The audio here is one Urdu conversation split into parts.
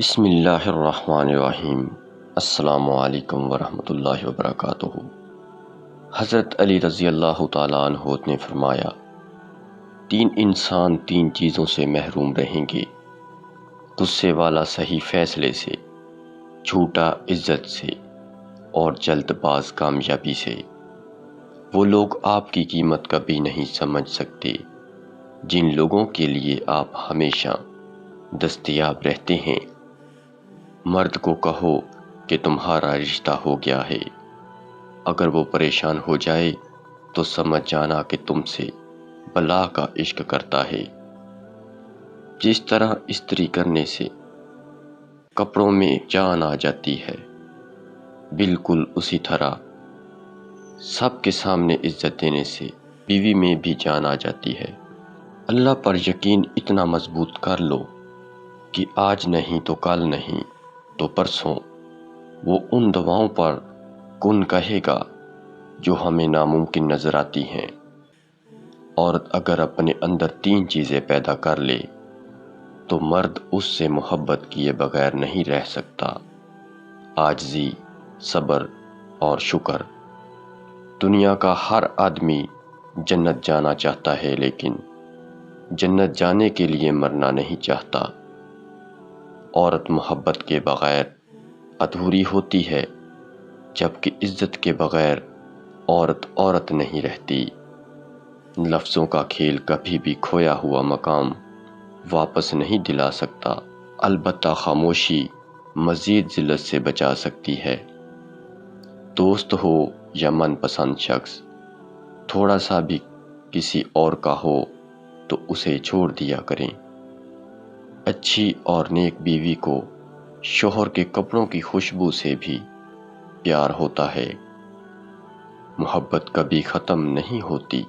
بسم اللہ الرحمن الرحیم۔ السلام علیکم ورحمۃ اللہ وبرکاتہ۔ حضرت علی رضی اللہ تعالیٰ عنہ نے فرمایا، تین انسان تین چیزوں سے محروم رہیں گے: غصے والا صحیح فیصلے سے، جھوٹا عزت سے، اور جلد باز کامیابی سے۔ وہ لوگ آپ کی قیمت کبھی نہیں سمجھ سکتے جن لوگوں کے لیے آپ ہمیشہ دستیاب رہتے ہیں۔ مرد کو کہو کہ تمہارا رشتہ ہو گیا ہے، اگر وہ پریشان ہو جائے تو سمجھ جانا کہ تم سے بلا کا عشق کرتا ہے۔ جس طرح استری کرنے سے کپڑوں میں جان آ جاتی ہے، بالکل اسی طرح سب کے سامنے عزت دینے سے بیوی میں بھی جان آ جاتی ہے۔ اللہ پر یقین اتنا مضبوط کر لو کہ آج نہیں تو کل نہیں تو پرسوں وہ ان دعاؤں پر کن کہے گا جو ہمیں ناممکن نظر آتی ہیں۔ عورت اگر اپنے اندر تین چیزیں پیدا کر لے تو مرد اس سے محبت کیے بغیر نہیں رہ سکتا: عاجزی، صبر اور شکر۔ دنیا کا ہر آدمی جنت جانا چاہتا ہے، لیکن جنت جانے کے لیے مرنا نہیں چاہتا۔ عورت محبت کے بغیر ادھوری ہوتی ہے، جبکہ عزت کے بغیر عورت عورت نہیں رہتی۔ لفظوں کا کھیل کبھی بھی کھویا ہوا مقام واپس نہیں دلا سکتا، البتہ خاموشی مزید ذلت سے بچا سکتی ہے۔ دوست ہو یا من پسند شخص، تھوڑا سا بھی کسی اور کا ہو تو اسے چھوڑ دیا کریں۔ اچھی اور نیک بیوی کو شوہر کے کپڑوں کی خوشبو سے بھی پیار ہوتا ہے۔ محبت کبھی ختم نہیں ہوتی،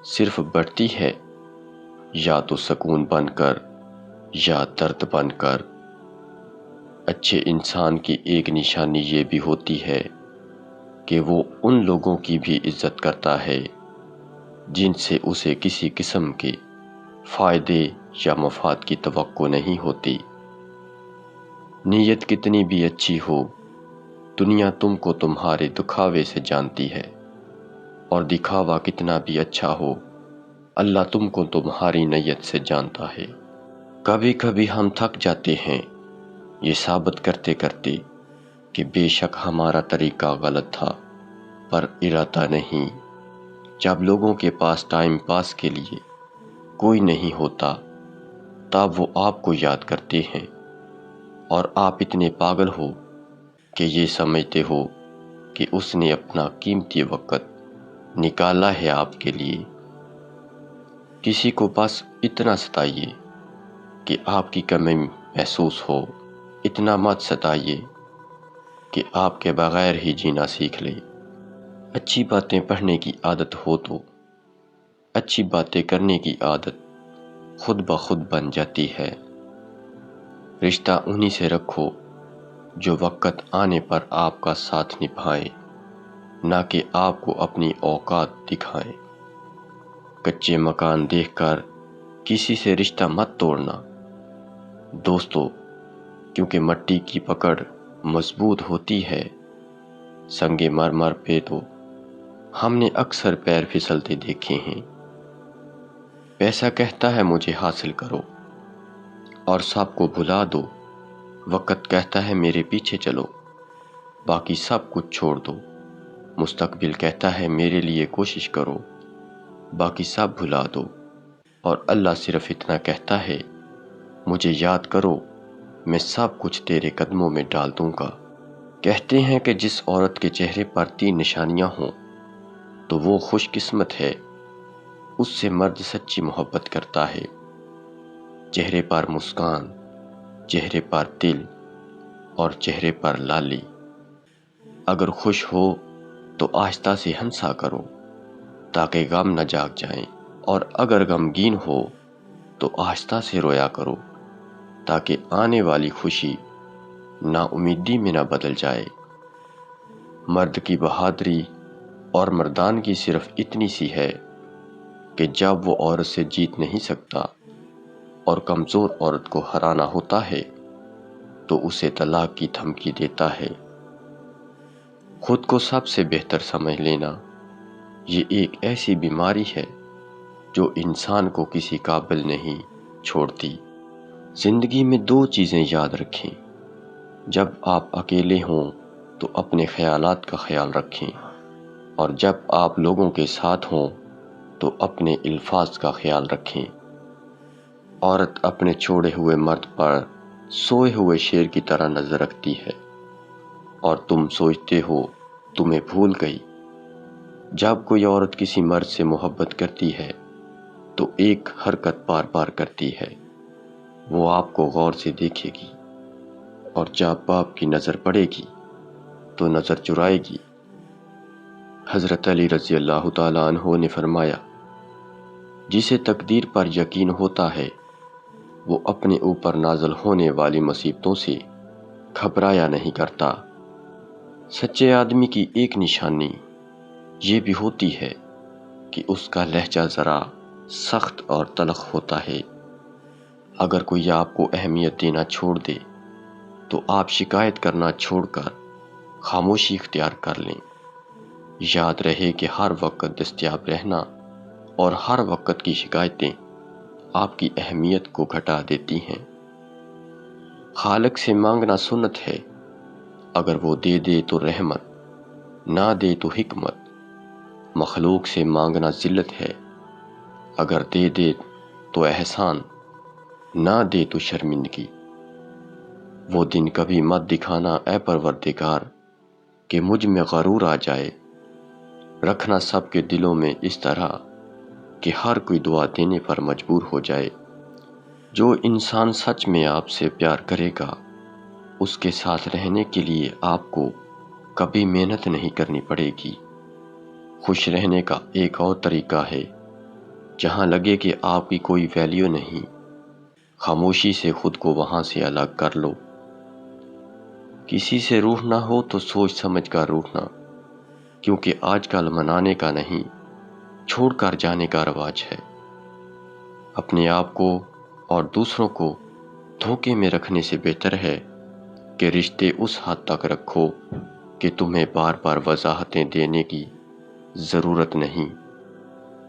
صرف بڑھتی ہے، یا تو سکون بن کر یا درد بن کر۔ اچھے انسان کی ایک نشانی یہ بھی ہوتی ہے کہ وہ ان لوگوں کی بھی عزت کرتا ہے جن سے اسے کسی قسم کے فائدے یا مفاد کی توقع نہیں ہوتی۔ نیت کتنی بھی اچھی ہو، دنیا تم کو تمہارے دکھاوے سے جانتی ہے، اور دکھاوا کتنا بھی اچھا ہو، اللہ تم کو تمہاری نیت سے جانتا ہے۔ کبھی کبھی ہم تھک جاتے ہیں یہ ثابت کرتے کرتے کہ بے شک ہمارا طریقہ غلط تھا، پر ارادہ نہیں۔ جب لوگوں کے پاس ٹائم پاس کے لیے کوئی نہیں ہوتا، تب وہ آپ کو یاد کرتے ہیں، اور آپ اتنے پاگل ہو کہ یہ سمجھتے ہو کہ اس نے اپنا قیمتی وقت نکالا ہے آپ کے لیے۔ کسی کو بس اتنا ستائیے کہ آپ کی کمی محسوس ہو، اتنا مت ستائیے کہ آپ کے بغیر ہی جینا سیکھ لے۔ اچھی باتیں پڑھنے کی عادت ہو تو اچھی باتیں کرنے کی عادت خود بخود بن جاتی ہے۔ رشتہ انہی سے رکھو جو وقت آنے پر آپ کا ساتھ نبھائیں، نہ کہ آپ کو اپنی اوقات دکھائیں۔ کچے مکان دیکھ کر کسی سے رشتہ مت توڑنا دوستو، کیونکہ مٹی کی پکڑ مضبوط ہوتی ہے، سنگ مرمر پہ تو ہم نے اکثر پیر پھسلتے دیکھے ہیں۔ پیسہ کہتا ہے مجھے حاصل کرو اور سب کو بھلا دو، وقت کہتا ہے میرے پیچھے چلو، باقی سب کچھ چھوڑ دو۔ مستقبل کہتا ہے میرے لیے کوشش کرو، باقی سب بھلا دو، اور اللہ صرف اتنا کہتا ہے مجھے یاد کرو، میں سب کچھ تیرے قدموں میں ڈال دوں گا۔ کہتے ہیں کہ جس عورت کے چہرے پر تین نشانیاں ہوں تو وہ خوش قسمت ہے، اس سے مرد سچی محبت کرتا ہے۔ چہرے پر مسکان، چہرے پر دل، اور چہرے پر لالی۔ اگر خوش ہو تو آہستہ سے ہنسا کرو تاکہ غم نہ جاگ جائیں، اور اگر غمگین ہو تو آہستہ سے رویا کرو تاکہ آنے والی خوشی نا امیدی میں نہ بدل جائے۔ مرد کی بہادری اور مردانگی صرف اتنی سی ہے کہ جب وہ عورت سے جیت نہیں سکتا اور کمزور عورت کو ہرانا ہوتا ہے تو اسے طلاق کی دھمکی دیتا ہے۔ خود کو سب سے بہتر سمجھ لینا یہ ایک ایسی بیماری ہے جو انسان کو کسی قابل نہیں چھوڑتی۔ زندگی میں دو چیزیں یاد رکھیں، جب آپ اکیلے ہوں تو اپنے خیالات کا خیال رکھیں، اور جب آپ لوگوں کے ساتھ ہوں تو اپنے الفاظ کا خیال رکھیں۔ عورت اپنے چھوڑے ہوئے مرد پر سوئے ہوئے شیر کی طرح نظر رکھتی ہے، اور تم سوچتے ہو تمہیں بھول گئی۔ جب کوئی عورت کسی مرد سے محبت کرتی ہے تو ایک حرکت بار بار کرتی ہے، وہ آپ کو غور سے دیکھے گی، اور جب آپ کی نظر پڑے گی تو نظر چرائے گی۔ حضرت علی رضی اللہ تعالیٰ عنہ نے فرمایا، جسے تقدیر پر یقین ہوتا ہے وہ اپنے اوپر نازل ہونے والی مصیبتوں سے گھبرایا نہیں کرتا۔ سچے آدمی کی ایک نشانی یہ بھی ہوتی ہے کہ اس کا لہجہ ذرا سخت اور تلخ ہوتا ہے۔ اگر کوئی آپ کو اہمیت دینا چھوڑ دے تو آپ شکایت کرنا چھوڑ کر خاموشی اختیار کر لیں۔ یاد رہے کہ ہر وقت دستیاب رہنا اور ہر وقت کی شکایتیں آپ کی اہمیت کو گھٹا دیتی ہیں۔ خالق سے مانگنا سنت ہے، اگر وہ دے دے تو رحمت، نہ دے تو حکمت۔ مخلوق سے مانگنا ذلت ہے، اگر دے دے تو احسان، نہ دے تو شرمندگی۔ وہ دن کبھی مت دکھانا اے پروردگار کہ مجھ میں غرور آ جائے۔ رکھنا سب کے دلوں میں اس طرح کہ ہر کوئی دعا دینے پر مجبور ہو جائے۔ جو انسان سچ میں آپ سے پیار کرے گا اس کے ساتھ رہنے کے لیے آپ کو کبھی محنت نہیں کرنی پڑے گی۔ خوش رہنے کا ایک اور طریقہ ہے، جہاں لگے کہ آپ کی کوئی ویلیو نہیں، خاموشی سے خود کو وہاں سے الگ کر لو۔ کسی سے روٹھنا ہو تو سوچ سمجھ کر روٹھنا، کیونکہ آج کل منانے کا نہیں، چھوڑ کر جانے کا رواج ہے۔ اپنے آپ کو اور دوسروں کو دھوکے میں رکھنے سے بہتر ہے کہ رشتے اس حد تک رکھو کہ تمہیں بار بار وضاحتیں دینے کی ضرورت نہیں۔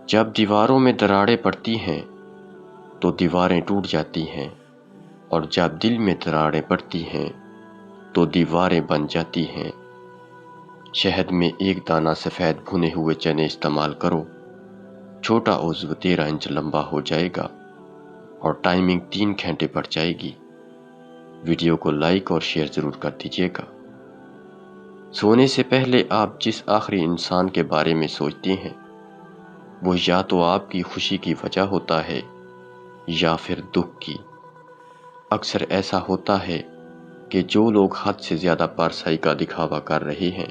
جب دیواروں میں دراڑیں پڑتی ہیں تو دیواریں ٹوٹ جاتی ہیں، اور جب دل میں دراڑیں پڑتی ہیں تو دیواریں بن جاتی ہیں۔ شہد میں ایک دانہ سفید بھنے ہوئے چنے استعمال کرو، چھوٹا عضو 13 انچ لمبا ہو جائے گا اور ٹائمنگ 3 گھنٹے بڑھ جائے گی۔ ویڈیو کو لائک اور شیئر ضرور کر دیجیے گا۔ سونے سے پہلے آپ جس آخری انسان کے بارے میں سوچتے ہیں وہ یا تو آپ کی خوشی کی وجہ ہوتا ہے یا پھر دکھ کی۔ اکثر ایسا ہوتا ہے کہ جو لوگ حد سے زیادہ پارسائی کا دکھاوا کر رہے ہیں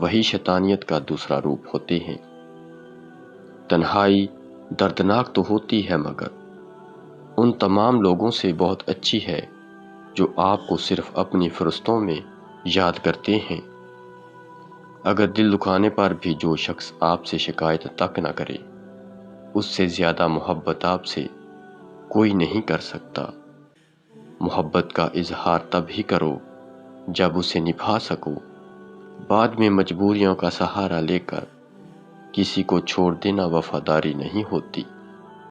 وہی شیطانیت کا دوسرا روپ ہوتے ہیں۔ تنہائی دردناک تو ہوتی ہے، مگر ان تمام لوگوں سے بہت اچھی ہے جو آپ کو صرف اپنی فرصتوں میں یاد کرتے ہیں۔ اگر دل دکھانے پر بھی جو شخص آپ سے شکایت تک نہ کرے، اس سے زیادہ محبت آپ سے کوئی نہیں کر سکتا۔ محبت کا اظہار تب ہی کرو جب اسے نبھا سکو۔ بعد میں مجبوریوں کا سہارا لے کر کسی کو چھوڑ دینا وفاداری نہیں ہوتی۔